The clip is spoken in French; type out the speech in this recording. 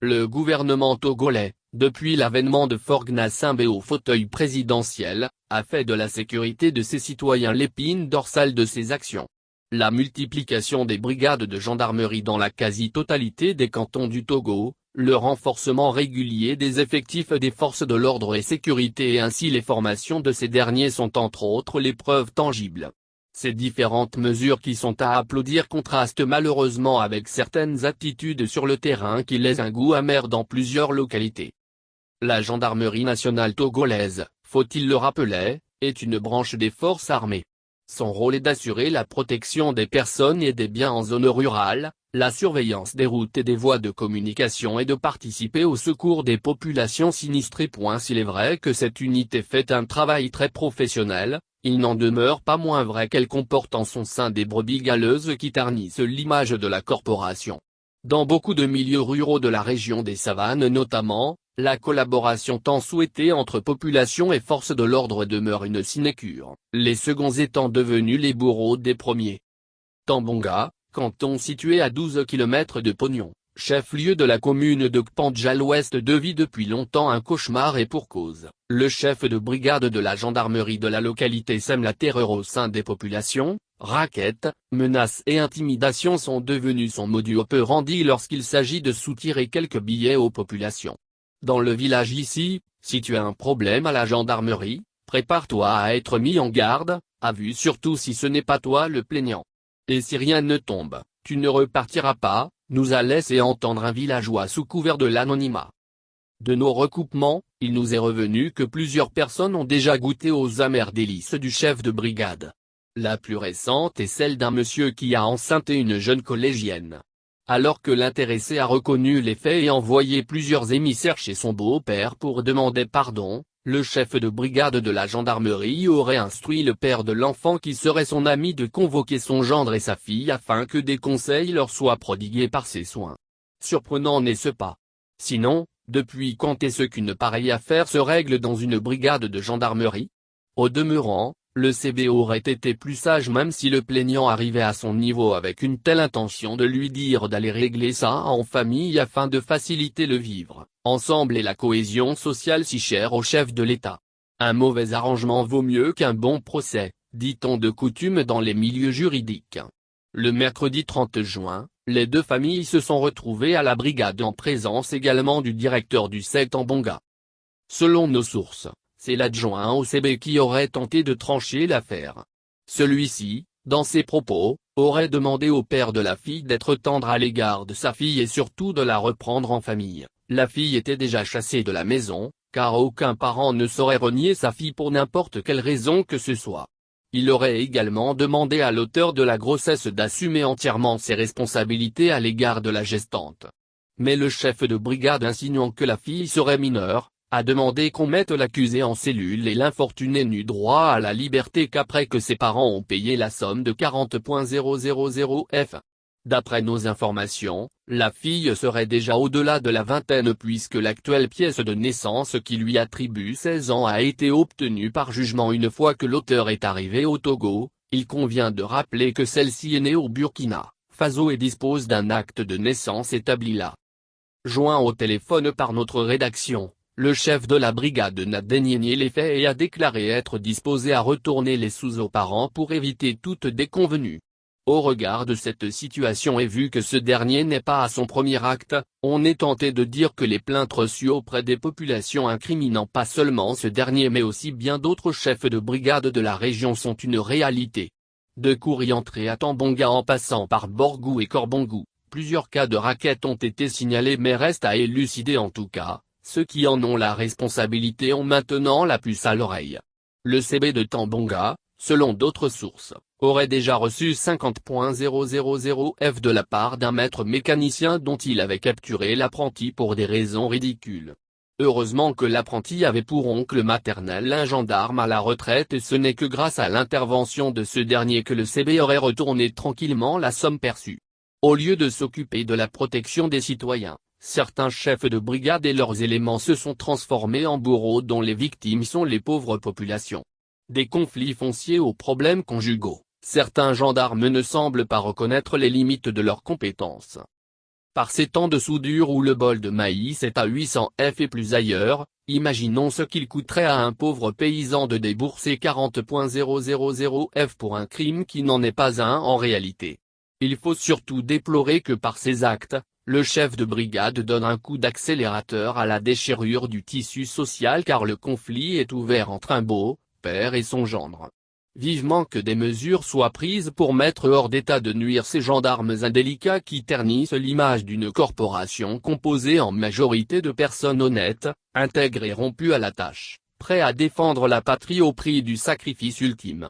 Le gouvernement togolais, depuis l'avènement de Faure Gnassingbé au fauteuil présidentiel, a fait de la sécurité de ses citoyens l'épine dorsale de ses actions. La multiplication des brigades de gendarmerie dans la quasi-totalité des cantons du Togo, le renforcement régulier des effectifs des forces de l'ordre et sécurité et ainsi les formations de ces derniers sont entre autres les preuves tangibles. Ces différentes mesures qui sont à applaudir contrastent malheureusement avec certaines attitudes sur le terrain qui laissent un goût amer dans plusieurs localités. La gendarmerie nationale togolaise, faut-il le rappeler, est une branche des forces armées. Son rôle est d'assurer la protection des personnes et des biens en zone rurale, la surveillance des routes et des voies de communication et de participer au secours des populations sinistrées. S'il est vrai que cette unité fait un travail très professionnel, il n'en demeure pas moins vrai qu'elle comporte en son sein des brebis galeuses qui ternissent l'image de la corporation. Dans beaucoup de milieux ruraux de la région des Savanes notamment, la collaboration tant souhaitée entre population et forces de l'ordre demeure une sinécure, les seconds étant devenus les bourreaux des premiers. Tambonga, canton situé à 12 km de Pognon, chef-lieu de la commune de Kpandja à l'ouest vit depuis longtemps un cauchemar et pour cause. Le chef de brigade de la gendarmerie de la localité sème la terreur au sein des populations, raquettes, menaces et intimidations sont devenus son modus operandi lorsqu'il s'agit de soutirer quelques billets aux populations. Dans le village ici, si tu as un problème à la gendarmerie, prépare-toi à être mis en garde, à vue surtout si ce n'est pas toi le plaignant. Et si rien ne tombe, tu ne repartiras pas, nous a laissé entendre un villageois sous couvert de l'anonymat. De nos recoupements, il nous est revenu que plusieurs personnes ont déjà goûté aux amères délices du chef de brigade. La plus récente est celle d'un monsieur qui a enceinté une jeune collégienne. Alors que l'intéressé a reconnu les faits et envoyé plusieurs émissaires chez son beau-père pour demander pardon, le chef de brigade de la gendarmerie aurait instruit le père de l'enfant qui serait son ami de convoquer son gendre et sa fille afin que des conseils leur soient prodigués par ses soins. Surprenant n'est-ce pas? Sinon, depuis quand est-ce qu'une pareille affaire se règle dans une brigade de gendarmerie? Au demeurant, le CB aurait été plus sage même si le plaignant arrivait à son niveau avec une telle intention de lui dire d'aller régler ça en famille afin de faciliter le vivre ensemble et la cohésion sociale si chère au chef de l'État. Un mauvais arrangement vaut mieux qu'un bon procès, dit-on de coutume dans les milieux juridiques. Le mercredi 30 juin, les deux familles se sont retrouvées à la brigade en présence également du directeur du CEC Tambonga. Selon nos sources, c'est l'adjoint au CB qui aurait tenté de trancher l'affaire. Celui-ci, dans ses propos, aurait demandé au père de la fille d'être tendre à l'égard de sa fille et surtout de la reprendre en famille. La fille était déjà chassée de la maison, car aucun parent ne saurait renier sa fille pour n'importe quelle raison que ce soit. Il aurait également demandé à l'auteur de la grossesse d'assumer entièrement ses responsabilités à l'égard de la gestante. Mais le chef de brigade insinuant que la fille serait mineure, a demandé qu'on mette l'accusé en cellule et l'infortuné n'eut droit à la liberté qu'après que ses parents ont payé la somme de 40,000 F. D'après nos informations, la fille serait déjà au-delà de la vingtaine puisque l'actuelle pièce de naissance qui lui attribue 16 ans a été obtenue par jugement une fois que l'auteur est arrivé au Togo. Il convient de rappeler que celle-ci est née au Burkina Faso et dispose d'un acte de naissance établi là. Joint au téléphone par notre rédaction, le chef de la brigade n'a daigné nier les faits et a déclaré être disposé à retourner les sous aux parents pour éviter toute déconvenue. Au regard de cette situation et vu que ce dernier n'est pas à son premier acte, on est tenté de dire que les plaintes reçues auprès des populations incriminant pas seulement ce dernier mais aussi bien d'autres chefs de brigade de la région sont une réalité. De Kourientré à Tambonga en passant par Borgou et Korbongou, plusieurs cas de raquettes ont été signalés mais restent à élucider en tout cas. Ceux qui en ont la responsabilité ont maintenant la puce à l'oreille. Le CB de Tambonga, selon d'autres sources, aurait déjà reçu 50,000 F de la part d'un maître mécanicien dont il avait capturé l'apprenti pour des raisons ridicules. Heureusement que l'apprenti avait pour oncle maternel un gendarme à la retraite et ce n'est que grâce à l'intervention de ce dernier que le CB aurait retourné tranquillement la somme perçue. Au lieu de s'occuper de la protection des citoyens, certains chefs de brigade et leurs éléments se sont transformés en bourreaux dont les victimes sont les pauvres populations. Des conflits fonciers aux problèmes conjugaux, certains gendarmes ne semblent pas reconnaître les limites de leurs compétences. Par ces temps de soudure où le bol de maïs est à 800 F et plus ailleurs, imaginons ce qu'il coûterait à un pauvre paysan de débourser 40,000 F pour un crime qui n'en est pas un en réalité. Il faut surtout déplorer que par ces actes, le chef de brigade donne un coup d'accélérateur à la déchirure du tissu social car le conflit est ouvert entre un beau-père et son gendre. Vivement que des mesures soient prises pour mettre hors d'état de nuire ces gendarmes indélicats qui ternissent l'image d'une corporation composée en majorité de personnes honnêtes, intègres et rompues à la tâche, prêts à défendre la patrie au prix du sacrifice ultime.